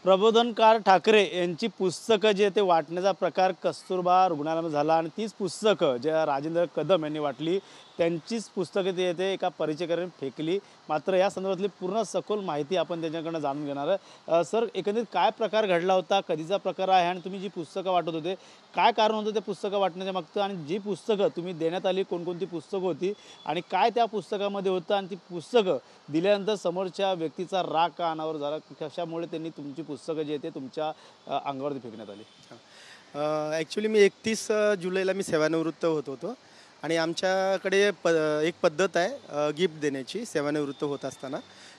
प्रबोधनकार ठाकरे यांची पुस्तकं जे ते वाटण्याचा प्रकार कस्तुरबा रुग्णालयामध्ये झाला आणि तीच पुस्तकं ज्या राजेंद्र कदम यांनी वाटली त्यांचीच पुस्तकं ते येते एका परिचयाने फेकली. मात्र या संदर्भातली पूर्ण सखोल माहिती आपण त्यांच्याकडनं जाणून घेणार आहे. सर, एकंदरीत काय प्रकार घडला होता, कधीचा प्रकार आहे आणि तुम्ही जी पुस्तकं वाटत होते काय कारण होतं ते पुस्तकं वाटण्याच्या मागचं आणि जी पुस्तकं तुम्ही देण्यात आली कोणकोणती पुस्तकं होती आणि काय त्या पुस्तकामध्ये होतं आणि ती पुस्तकं दिल्यानंतर समोरच्या व्यक्तीचा राग का अनावर झाला, कशामुळे त्यांनी तुमची पुस्तकं जी आहे ते तुमच्या अंगावरती फेकण्यात आली? ॲक्च्युली मी 31 जुलैला मी सेवानिवृत्त होत होतो आणि आमच्याकडे एक पद्धत आहे गिफ्ट देण्याची सेवानिवृत्त होत असताना.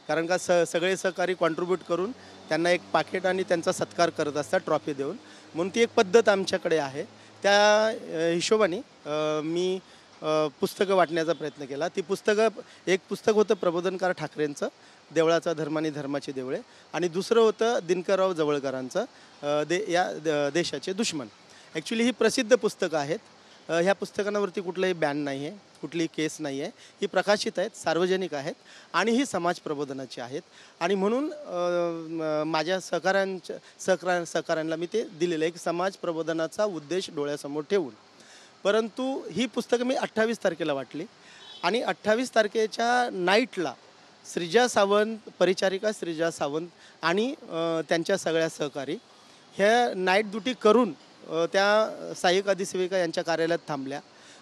कारण का सगळे सहकारी कॉन्ट्रीब्यूट करून त्यांना एक पाकिट आणि त्यांचा सत्कार करत असतात ट्रॉफी देऊन. म्हणून ती एक पद्धत आमच्याकडे आहे. त्या हिशोबाने मी पुस्तकं वाटण्याचा प्रयत्न केला. ती पुस्तकं, एक पुस्तक होतं प्रबोधनकार ठाकरेंचं, देवळाचा धर्म आणि धर्माची देवळे, आणि दुसरं होतं दिनकरराव जवळकरांचं देशाचे दुश्मन. ॲक्च्युली ही प्रसिद्ध पुस्तकं आहेत. ह्या पुस्तकांवरती कुठलंही बॅन नाही आहे, कुठलीही केस नाही आहे. ही प्रकाशित आहेत, सार्वजनिक आहेत आणि ही समाज प्रबोधनाची आहेत. आणि म्हणून माझ्या सहकाऱ्यांना मी ते दिलेलं आहे की समाज प्रबोधनाचा उद्देश डोळ्यासमोर ठेवून. परंतु ही पुस्तकं मी 28 तारखेला वाटली आणि 28 तारखेच्या नाईटला श्रीजा सावंत, परिचारिका श्रीजा सावंत आणि त्यांच्या सगळ्या सहकारी ह्या नाईट ड्युटी करून त्या सहाय्यक अधिसेविका यांच्या कार्यालयात थांबल्या.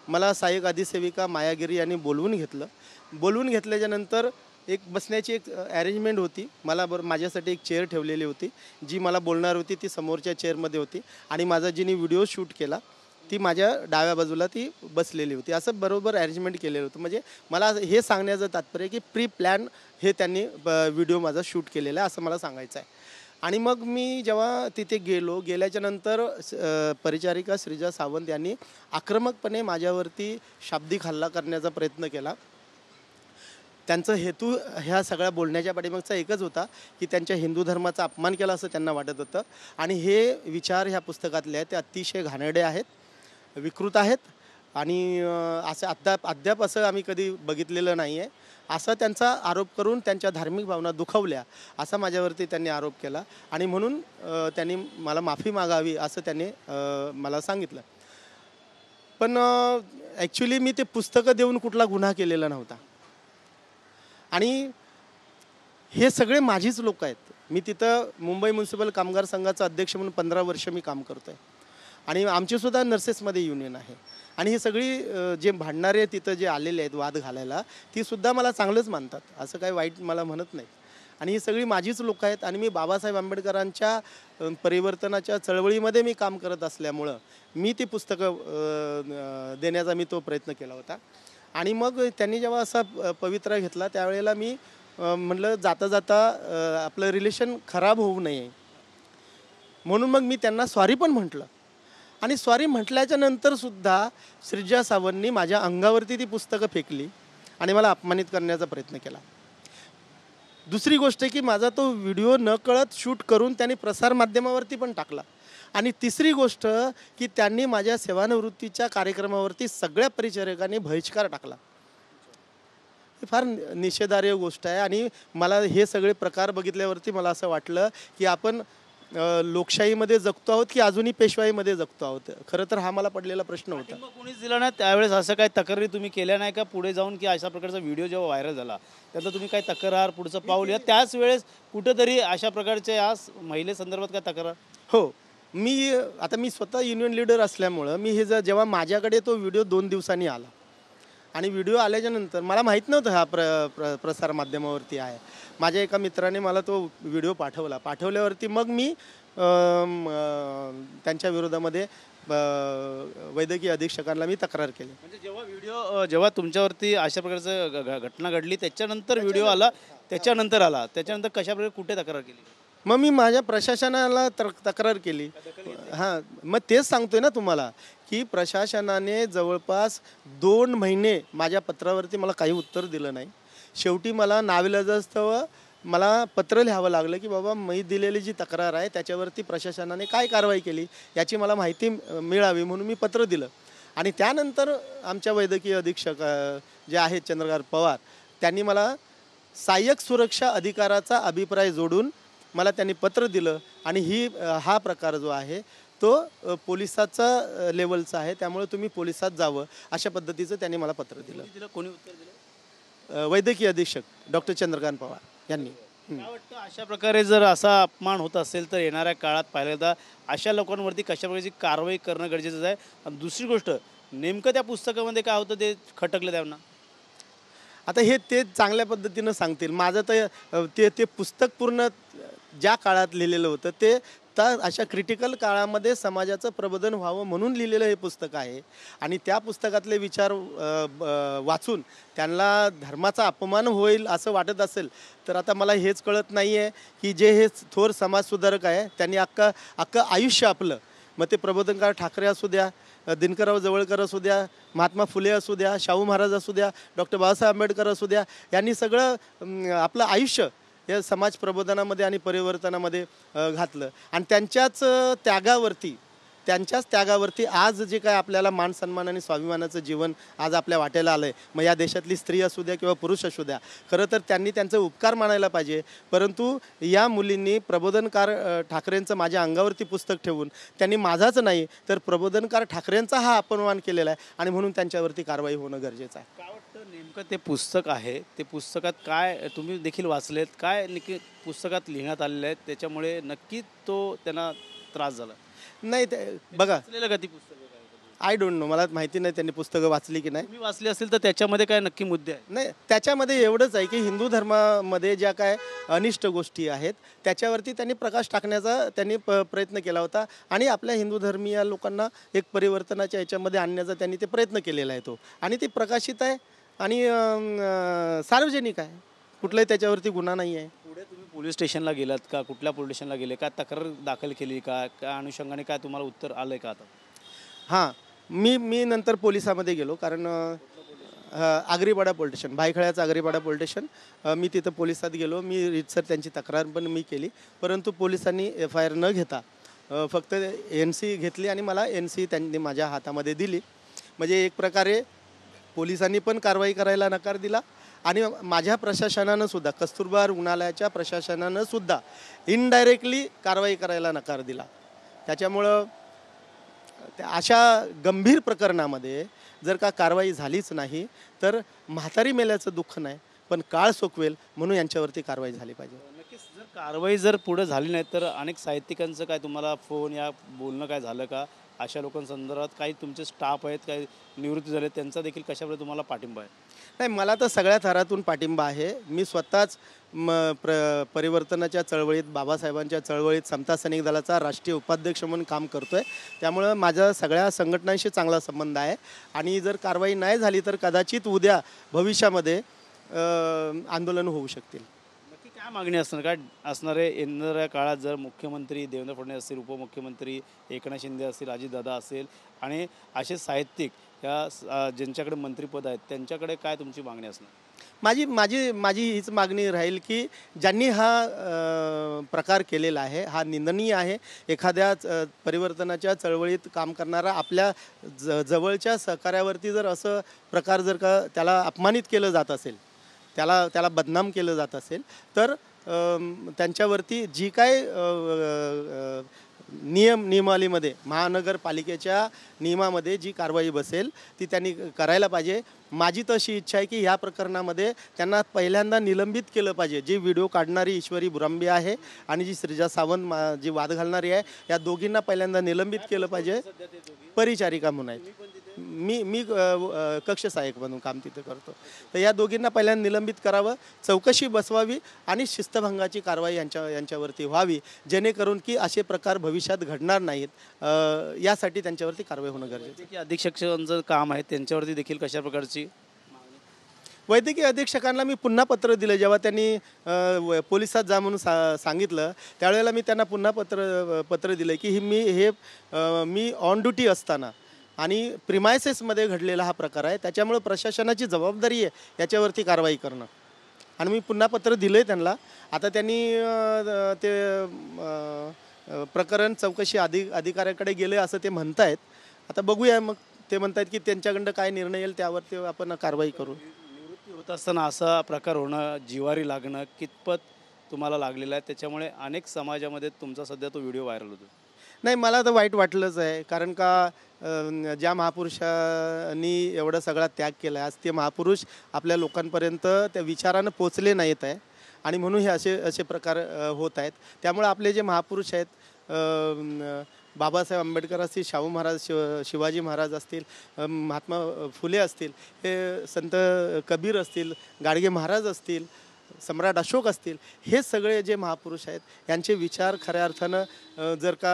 मला सहाय्यक अधिसेविका मायागिरी यांनी बोलवून घेतलं. बोलवून घेतल्याच्यानंतर एक बसण्याची एक अरेंजमेंट होती. माझ्यासाठी एक चेअर ठेवलेली होती. जी मला बोलणार होती ती समोरच्या चेअरमध्ये होती आणि माझा जिने व्हिडिओ शूट केला ती माझ्या डाव्या बाजूला ती बसलेली होती. असं बरोबर अरेंजमेंट केलेलं होतं. म्हणजे मला हे सांगण्याचं तात्पर्य की प्री प्लॅन हे त्यांनी व्हिडिओ माझा शूट केलेला आहे असं मला सांगायचं आहे. आणि मग मी जेव्हा तिथे गेल्याच्या नंतर परिचारिका श्रीजा सावंत यांनी आक्रमकपणे माझ्यावरती शाब्दिक हल्ला करण्याचा प्रयत्न केला. त्यांचा हेतू ह्या सगळ्या बोलण्याच्या पाठीमागचा एकच होता की त्यांच्या हिंदू धर्माचा अपमान केला असं त्यांना वाटत होतं. आणि हे विचार ह्या पुस्तकातले आहेत ते अतिशय घाणेरडे आहेत, विकृत आहेत आणि असं अद्याप असं आम्ही कधी बघितलेलं नाही आहे. असा त्यांचा आरोप करून त्यांच्या धार्मिक भावना दुखावल्या असा माझ्यावरती त्यांनी आरोप केला आणि म्हणून त्यांनी मला माफी मागावी असं त्यांनी मला सांगितलं. पण ॲक्च्युली मी ते पुस्तकं देऊन कुठला गुन्हा केलेला नव्हता आणि हे सगळे माझीच लोक आहेत. मी तिथं मुंबई म्युन्सिपल कामगार संघाचा अध्यक्ष म्हणून 15 वर्ष मी काम करतो आहे आणि आमचीसुद्धा नर्सेसमध्ये युनियन आहे. आणि ही सगळी जे भांडणारे तिथं जे आलेले आहेत वाद घालायला तीसुद्धा मला चांगलंच मानतात, असं काही वाईट मला म्हणत नाही. आणि ही सगळी माझीच लोकं आहेत आणि मी बाबासाहेब आंबेडकरांच्या परिवर्तनाच्या चळवळीमध्ये मी काम करत असल्यामुळं मी ती पुस्तकं देण्याचा मी तो प्रयत्न केला होता. आणि मग त्यांनी जेव्हा असा पवित्रा घेतला त्यावेळेला मी म्हटलं जाता जाता आपलं रिलेशन खराब होऊ नये म्हणून मग मी त्यांना सॉरी पण म्हटलं. आणि सॉरी म्हटल्याच्या नंतरसुद्धा श्रीजा सावंतनी माझ्या अंगावरती ती पुस्तकं फेकली आणि मला अपमानित करण्याचा प्रयत्न केला. दुसरी गोष्ट की माझा तो व्हिडिओ नकळत शूट करून त्यांनी प्रसारमाध्यमावरती पण टाकला. आणि तिसरी गोष्ट की त्यांनी माझ्या सेवानिवृत्तीच्या कार्यक्रमावरती सगळ्या परिचारकांनी बहिष्कार टाकला. ही फार निषेधार्ह गोष्ट आहे आणि मला हे सगळे प्रकार बघितल्यावरती मला असं वाटलं की आपण लोकशाहीमध्ये जगतो आहोत की अजूनही पेशवाईमध्ये जगतो आहोत. खरं तर हा मला पडलेला प्रश्न होता. कोणीच दिला नाही त्यावेळेस, असं काही तक्रारी तुम्ही केल्या नाही का पुढे जाऊन की अशा प्रकारचा व्हिडिओ जेव्हा व्हायरल झाला त्याचा तुम्ही काही तक्रार पुढचं पाऊल या त्याच वेळेस कुठंतरी अशा प्रकारच्या या महिलेसंदर्भात काय तक्रार? हो, मी स्वतः युनियन लीडर असल्यामुळं मी हे जेव्हा माझ्याकडे तो व्हिडिओ 2 दिवसांनी आला आणि व्हिडिओ आल्याच्या नंतर मला माहीत नव्हतं हा प्रसार माध्यमावरती आहे. माझ्या एका मित्राने मला तो व्हिडिओ पाठवल्यावरती मग मी त्यांच्या विरोधामध्ये वैद्यकीय अधीक्षकांना मी तक्रार केली. म्हणजे जेव्हा तुमच्यावरती अशा प्रकारचं घटना घडली त्याच्यानंतर व्हिडिओ आला त्याच्यानंतर कशाप्रकारे कुठे तक्रार केली? मग मी माझ्या प्रशासनाला तक्रार केली. हां, मग तेच सांगतोय ना तुम्हाला की प्रशासनाने जवळपास 2 महिने माझ्या पत्रावरती मला काही उत्तर दिलं नाही. शेवटी मला नाविलाजास्तव मला पत्र लिहावं लागलं की बाबा मी दिलेली जी तक्रार आहे त्याच्यावरती प्रशासनाने काय कारवाई केली याची मला माहिती मिळावी म्हणून मी पत्र दिलं. आणि त्यानंतर आमच्या वैद्यकीय अधीक्षक जे आहेत चंद्रकांत पवार त्यांनी मला सहाय्यक सुरक्षा अधिकाराचा अभिप्राय जोडून मला त्यांनी पत्र दिलं आणि हा प्रकार जो आहे तो पोलिसाचा लेवलचा आहे, त्यामुळे तुम्ही पोलिसात जावं अशा पद्धतीचं त्यांनी मला पत्र दिलं. तिला कोणी उत्तर दिलं? वैद्यकीय अधीक्षक डॉक्टर चंद्रकांत पवार यांनी. काय वाटतं अशा प्रकारे जर असा अपमान होत असेल तर येणाऱ्या काळात पाहिलं अशा लोकांवरती कशा प्रकारची कारवाई करणं गरजेचं आहे? आणि दुसरी गोष्ट, नेमकं त्या पुस्तकामध्ये काय होतं ते खटकलं त्यांना? आता ते चांगल्या पद्धतीनं सांगतील. माझं तर ते पुस्तक पूर्ण ज्या काळात लिहिलेलं होतं ते तर अशा क्रिटिकल काळामध्ये समाजाचं प्रबोधन व्हावं म्हणून लिहिलेलं हे पुस्तक आहे. आणि त्या पुस्तकातले विचार वाचून त्यांना धर्माचा अपमान होईल असं वाटत असेल तर आता मला हेच कळत नाही आहे की जे हे थोर समाजसुधारक आहे त्यांनी अख्खं आयुष्य आपलं, मग ते प्रबोधनकार ठाकरे असू द्या, दिनकरराव जवळकर असू द्या, महात्मा फुले असू द्या, शाहू महाराज असू द्या, डॉक्टर बाबासाहेब आंबेडकर असू द्या, यांनी सगळं आपलं आयुष्य या समाज प्रबोधनामध्ये आणि परिवर्तनामध्ये घातलं. आणि त्यांच्याच त्यागावरती आज जे काय आपल्याला मान सन्मान आणि स्वाभिमानाचं जीवन आज आपल्या वाट्याला आलं आहे. मग या देशातली स्त्री असू द्या किंवा पुरुष असू द्या, खरं तर त्यांनी त्यांचे उपकार मानायला पाहिजे. परंतु या मुलींनी प्रबोधनकार ठाकरेंचं माझ्या अंगावरती पुस्तक ठेवून त्यांनी माझाच नाही तर प्रबोधनकार ठाकरेंचा हा अपमान केलेला आहे आणि म्हणून त्यांच्यावरती कारवाई होणं गरजेचं आहे. काय वाटतं नेमकं ते पुस्तक आहे, ते पुस्तकात काय तुम्ही देखील वाचलेत, काय नक्की पुस्तकात लिहिण्यात आलेलं आहे त्याच्यामुळे नक्की त्यांना त्रास झाला? नाही ते बघा, वाचलेलं का ती पुस्तकं? आय डोंट नो, मला माहिती नाही त्यांनी पुस्तकं वाचली की नाही. तुम्ही वाचली असेल तर त्याच्यामध्ये काय नक्की मुद्दे आहेत? नाही, त्याच्यामध्ये एवढंच आहे की हिंदू धर्मामध्ये ज्या काय अनिष्ट गोष्टी आहेत त्याच्यावरती त्यांनी प्रकाश टाकण्याचा प्रयत्न केला होता आणि आपल्या हिंदू धर्मीय लोकांना एक परिवर्तनाच्या याच्यामध्ये आणण्याचा त्यांनी ते प्रयत्न केलेला आहे आणि ते प्रकाशित आहे आणि सार्वजनिक आहे, कुठलाही त्याच्यावरती गुन्हा नाही आहे. पुढे तुम्ही पोलीस स्टेशनला गेलात का? कुठल्या पोलीस स्टेशनला गेले का? तक्रार दाखल केली का? त्या अनुषंगाने काय तुम्हाला उत्तर आलं आहे का आता? हां, मी नंतर पोलिसामध्ये गेलो, कारण Agripada police station, भायखळ्याचं Agripada police station, मी तिथं पोलिसात गेलो. मी रीतसर त्यांची तक्रार पण मी केली, परंतु पोलिसांनी FIR न घेता फक्त NC घेतली आणि मला NC त्यांनी माझ्या हातामध्ये दिली. म्हणजे एक प्रकारे पोलिसांनी पण कारवाई करायला नकार दिला आणि माझ्या प्रशासनानं सुद्धा, कस्तुरबा रुग्णालयाच्या प्रशासनानं सुद्धा इनडायरेक्टली कारवाई करायला नकार दिला. त्याच्यामुळं अशा गंभीर प्रकरणामध्ये जर का कारवाई झालीच नाही तर म्हातारी मेल्याचं दुःख नाही पण काळ सोकवेल, म्हणून यांच्यावरती कारवाई झाली पाहिजे. नक्कीच जर कारवाई जर पुढे झाली नाही तर अनेक साहित्यिकांचं काय तुम्हाला फोन या बोलणं काय झालं का? अशा लोकांसंदर्भात काही तुमचे स्टाफ आहेत, काही निवृत्ती झाले, त्यांचा देखील कशाप्रकारे तुम्हाला पाठिंबा आहे? नाही, मला तर सगळ्या थरातून पाठिंबा आहे. मी स्वतःच परिवर्तनाच्या चळवळीत, बाबासाहेबांच्या चळवळीत समता सैनिक दलाचा राष्ट्रीय उपाध्यक्ष म्हणून काम करतो आहे. त्यामुळं माझा सगळ्या संघटनांशी चांगला संबंध आहे आणि जर कारवाई नाही झाली तर कदाचित उद्या भविष्यामध्ये आंदोलन होऊ शकतील. नक्की काय मागणी असणार आहे येणाऱ्या काळात? जर मुख्यमंत्री देवेंद्र फडणवीस असतील, उपमुख्यमंत्री एकनाथ शिंदे असतील, अजितदादा असेल आणि असे साहित्यिक या ज्यांच्याकडे मंत्रिपद आहेत त्यांच्याकडे काय तुमची मागणी असणार? माझी हीच मागणी राहील की ज्यांनी हा प्रकार केलेला आहे हा निंदनीय आहे. एखाद्या परिवर्तनाच्या चळवळीत काम करणारा आपल्या जवळच्या सहकार्यावरती जर असं प्रकार जर का त्याला अपमानित केलं जात असेल, त्याला बदनाम केलं जात असेल तर त्यांच्यावरती जी काय नियमावलीमध्ये महानगरपालिकेच्या नियमामध्ये जी कारवाई बसेल ती त्यांनी करायला पाहिजे. माझी तशी इच्छा आहे की ह्या प्रकरणामध्ये त्यांना पहिल्यांदा निलंबित केलं पाहिजे. जी व्हिडिओ काढणारी ईश्वरी बुरांबे आहे आणि जी श्रीजा सावंत जी वाद घालणारी आहे, या दोघींना पहिल्यांदा निलंबित केलं पाहिजे. परिचारिका म्हणून आहेत, मी कक्ष सहाय्यक म्हणून काम तिथं करतो. तर या दोघींना पहिल्यांदा निलंबित करावं, चौकशी बसवावी आणि शिस्तभंगाची कारवाई यांच्यावरती व्हावी, जेणेकरून की असे प्रकार भविष्यात घडणार नाहीत. यासाठी त्यांच्यावरती कारवाई होणं गरजेचं आहे. की अधीक्षकांचं काम आहे त्यांच्यावरती देखील कशा प्रकारची? वैद्यकीय अधीक्षकांना मी पुन्हा पत्र दिलं. जेव्हा त्यांनी पोलिसात जा म्हणून सांगितलं त्यावेळेला मी त्यांना पुन्हा पत्र दिलं की मी ऑन ड्युटी असताना आणि प्रिमायसेसमध्ये घडलेला हा प्रकार आहे, त्याच्यामुळे प्रशासनाची जबाबदारी आहे याच्यावरती कारवाई करणं. आणि मी पुन्हा पत्र दिलं आहे त्यांना. आता त्यांनी ते प्रकरण चौकशी अधिकाऱ्याकडे गेले असं ते म्हणत आहेत. आता बघूया, मग ते म्हणत आहेत की त्यांच्याकडं काय निर्णय येईल त्यावरती आपण कारवाई करू. निवृत्ती होत असताना असा प्रकार होणं, जिवारी लागणं कितपत तुम्हाला लागलेला आहे, त्याच्यामुळे अनेक समाजामध्ये तुमचा सध्या तो व्हिडिओ व्हायरल होतो. नाही, मला तर वाईट वाटलंच आहे. कारण का ज्या महापुरुषांनी एवढा सगळा त्याग केला आहे, आज ते महापुरुष आपल्या लोकांपर्यंत त्या विचारानं पोचले नाहीत आहे आणि म्हणून हे असे असे प्रकार होत आहेत. त्यामुळे आपले जे महापुरुष आहेत, बाबासाहेब आंबेडकर असतील, शाहू महाराज, शिवाजी महाराज असतील, महात्मा फुले असतील, हे संत कबीर असतील, गाडगे महाराज असतील, सम्राट अशोक असतील, हे सगळे जे महापुरुष आहेत यांचे विचार खऱ्या अर्थानं जर का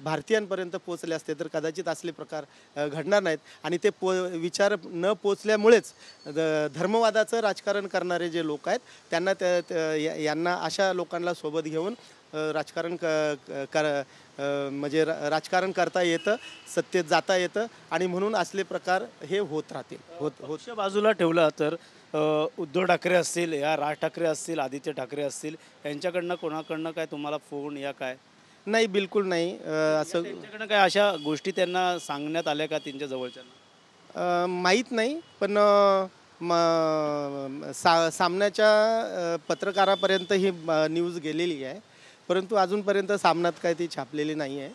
भारतीयांपर्यंत पोचले असते तर कदाचित असले प्रकार घडणार नाहीत. आणि ते विचार न पोचल्यामुळेच धर्मवादाचं राजकारण करणारे जे लोक आहेत त्यांना यांना अशा लोकांना सोबत घेऊन राजकारण म्हणजे राजकारण करता येतं, सत्तेत जाता येतं आणि म्हणून असले प्रकार हे होत राहतील. होत बाजूला ठेवला तर उद्धव ठाकरे असतील, या राज ठाकरे असतील, आदित्य ठाकरे असतील, यांच्याकडनं कोणाकडनं काय तुम्हाला फोन या काय? नाही, बिलकुल नाही. असं त्यांच्याकडनं काय अशा गोष्टी त्यांना सांगण्यात आल्या का त्यांच्या जवळच्यांना? माहीत नाही, पण सामन्याच्या पत्रकारापर्यंत ही न्यूज गेलेली आहे, परंतु अजूनपर्यंत सामन्यात काय ती छापलेली नाही आहे.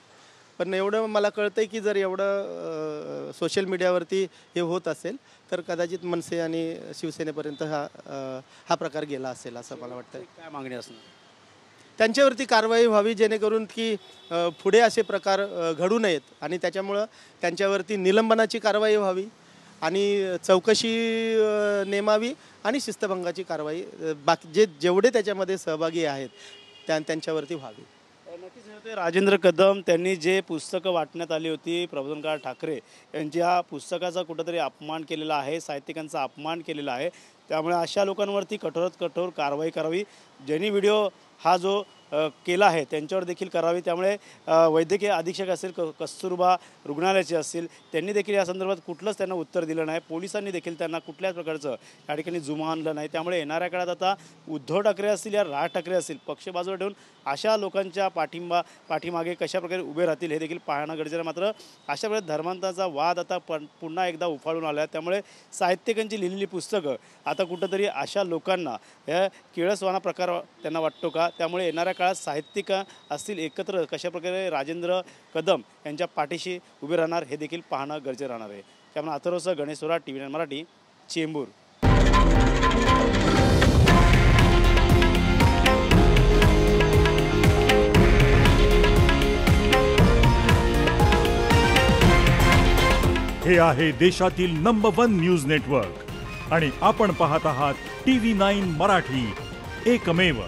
पण एवढं मला कळतं आहे की जर एवढं सोशल मीडियावरती हे होत असेल तर कदाचित मनसे आणि शिवसेनेपर्यंत हा प्रकार गेला असेल असं मला वाटतं. काय मागणी असणार? त्यांच्यावरती कारवाई व्हावी जेणेकरून की पुढे असे प्रकार घडू नयेत आणि त्याच्यामुळं त्यांच्यावरती निलंबनाची कारवाई व्हावी आणि चौकशी नेमावी आणि शिस्तभंगाची कारवाई बाकी जेवढे त्याच्यामध्ये सहभागी आहेत त्यांच्यावरती व्हावी. नक्कीच होते राजेंद्र कदम त्यांनी जे पुस्तकं वाटण्यात आली होती, प्रबोधनकार ठाकरे यांच्या पुस्तकाचा कुठंतरी अपमान केलेला आहे, साहित्यिकांचा अपमान केलेला आहे. त्यामुळे अशा लोकांवरती कठोरात कठोर कारवाई करावी. ज्यांनी व्हिडिओ हा जो केला आहे त्यांच्यावर देखील करावी. त्यामुळे वैद्यकीय अधीक्षक असेल, कस्तुरबा रुग्णालयाचे असतील, त्यांनी देखील या संदर्भात कुठलंच त्यांना उत्तर दिलं नाही. पोलिसांनी देखील त्यांना कुठल्याच प्रकारचं या ठिकाणी जुमानलं नाही. त्यामुळे येणाऱ्या काळात आता उद्धव ठाकरे असतील या राज ठाकरे असतील, पक्ष बाजूला ठेवून अशा लोकांच्या पाठीमागे कशाप्रकारे उभे राहतील हे देखील पाहणं गरजेचं आहे. मात्र अशा प्रकारे धर्मांताचा वाद आता पुन्हा एकदा उफाळून आला आहे. त्यामुळे साहित्यिकांची लिहिलेली पुस्तकं आता कुठंतरी अशा लोकांना या किळसवाना प्रकार त्यांना वाटतो का? त्यामुळे येणाऱ्या काळात साहित्यिक असतील एकत्र कशाप्रकारे राजेंद्र कदम यांच्या पाठीशी उभे राहणार हे देखील पाहणं गरजेचं राहणार आहे. त्यामुळे अथर्वसह गणेश सोरा, TV9 मराठी, चेंबूर. हे आहे देशातील नंबर 1 न्यूज नेटवर्क आणि आपण पाहत आहात TV9 मराठी, एकमेव.